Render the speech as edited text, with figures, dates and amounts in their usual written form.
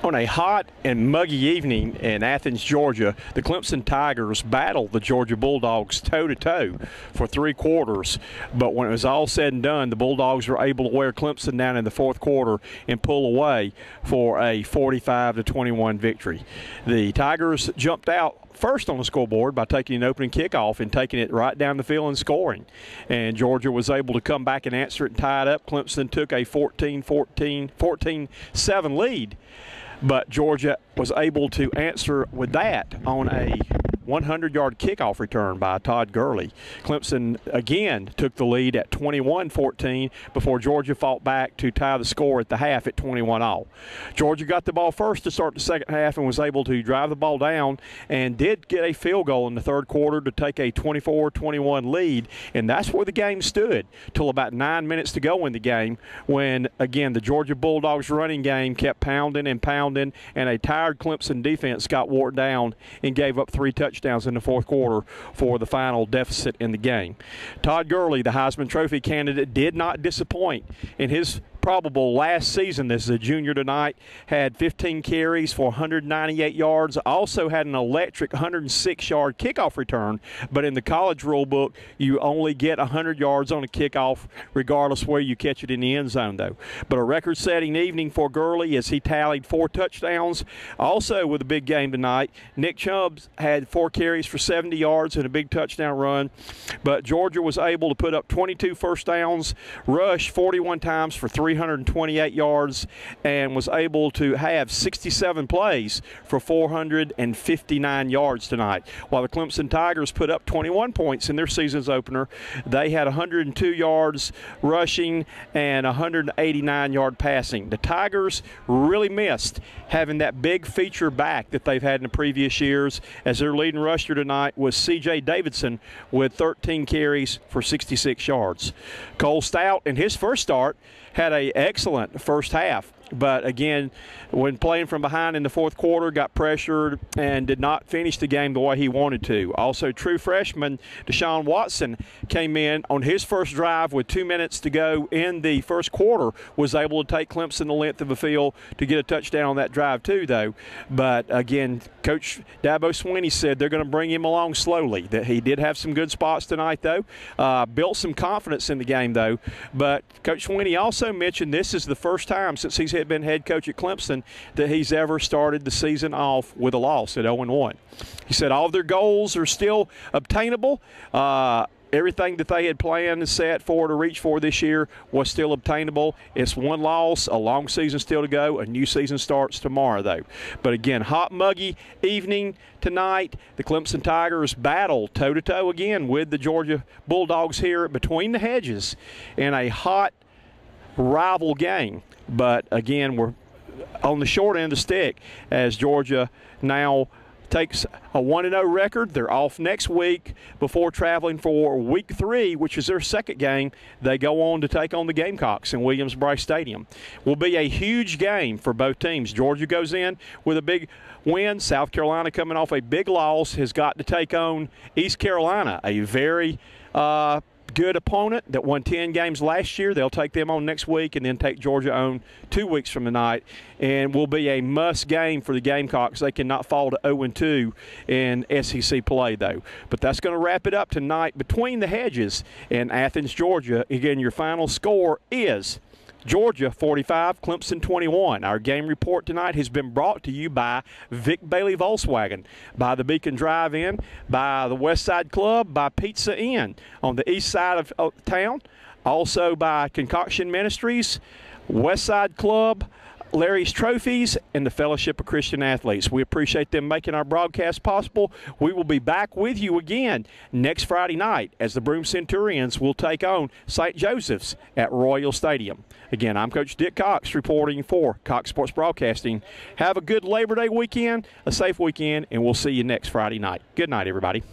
On a hot and muggy evening in Athens, Georgia, the Clemson Tigers battled the Georgia Bulldogs toe-to-toe for 3 quarters. But when it was all said and done, the Bulldogs were able to wear Clemson down in the 4th quarter and pull away for a 45-21 victory. The Tigers jumped out first on the scoreboard by taking an opening kickoff and taking it right down the field and scoring. And Georgia was able to come back and answer it and tie it up. Clemson took a 14-7 lead. But Georgia was able to answer with that on a 100-yard kickoff return by Todd Gurley. Clemson again took the lead at 21-14 before Georgia fought back to tie the score at the half at 21-all. Georgia got the ball first to start the second half and was able to drive the ball down and did get a field goal in the 3rd quarter to take a 24-21 lead, and that's where the game stood till about 9 minutes to go in the game when, again, the Georgia Bulldogs running game kept pounding and pounding, and a tired Clemson defense got worn down and gave up 3 touchdowns in the 4th quarter for the final deficit in the game. Todd Gurley, the Heisman Trophy candidate, did not disappoint in his probable last season. This is a junior tonight, had 15 carries for 198 yards, also had an electric 106-yard kickoff return, but in the college rule book, you only get 100 yards on a kickoff regardless where you catch it in the end zone, though. But a record-setting evening for Gurley as he tallied 4 touchdowns. Also with a big game tonight, Nick Chubb had 4 carries for 70 yards and a big touchdown run, but Georgia was able to put up 22 first downs, rush 41 times for 328 yards, and was able to have 67 plays for 459 yards tonight. While the Clemson Tigers put up 21 points in their season's opener, they had 102 yards rushing and 189-yard passing. The Tigers really missed having that big feature back that they've had in the previous years, as their leading rusher tonight was C.J. Davidson with 13 carries for 66 yards. Cole Stout, in his first start, had an excellent first half, but again, when playing from behind in the 4th quarter, got pressured and did not finish the game the way he wanted to. Also, true freshman Deshaun Watson came in on his first drive with 2 minutes to go in the 1st quarter, was able to take Clemson the length of the field to get a touchdown on that drive too, though. But again, Coach Dabo Swinney said they're going to bring him along slowly. That he did have some good spots tonight, though. Built some confidence in the game, though. But Coach Swinney also mentioned this is the first time since he's been head coach at Clemson that he's ever started the season off with a loss at 0-1. He said all of their goals are still obtainable. Everything that they had planned and set for to reach for this year was still obtainable. It's 1 loss, a long season still to go. A new season starts tomorrow, though. But again, hot, muggy evening tonight. The Clemson Tigers battle toe-to-toe again with the Georgia Bulldogs here between the hedges in a hot rival game. But again, we're on the short end of the stick as Georgia now takes a 1-0 record. They're off next week before traveling for week 3, which is their 2nd game. They go on to take on the Gamecocks in Williams-Brice Stadium. Will be a huge game for both teams. Georgia goes in with a big win. South Carolina, coming off a big loss, has got to take on East Carolina, a very good opponent that won 10 games last year. They'll take them on next week and then take Georgia on 2 weeks from tonight, and will be a must game for the Gamecocks. They cannot fall to 0-2 in SEC play, though. But that's going to wrap it up tonight between the hedges in Athens, Georgia. Again, your final score is Georgia 45, Clemson 21. Our game report tonight has been brought to you by Vic Bailey Volkswagen, by the Beacon Drive-In, by the West Side Club, by Pizza Inn on the east side of town, also by Concoction Ministries, West Side Club, Larry's Trophies, and the Fellowship of Christian Athletes. We appreciate them making our broadcast possible. We will be back with you again next Friday night as the Broome Centurions will take on St. Joseph's at Royal Stadium. Again, I'm Coach Dick Cox reporting for Cox Sports Broadcasting. Have a good Labor Day weekend, a safe weekend, and we'll see you next Friday night. Good night, everybody.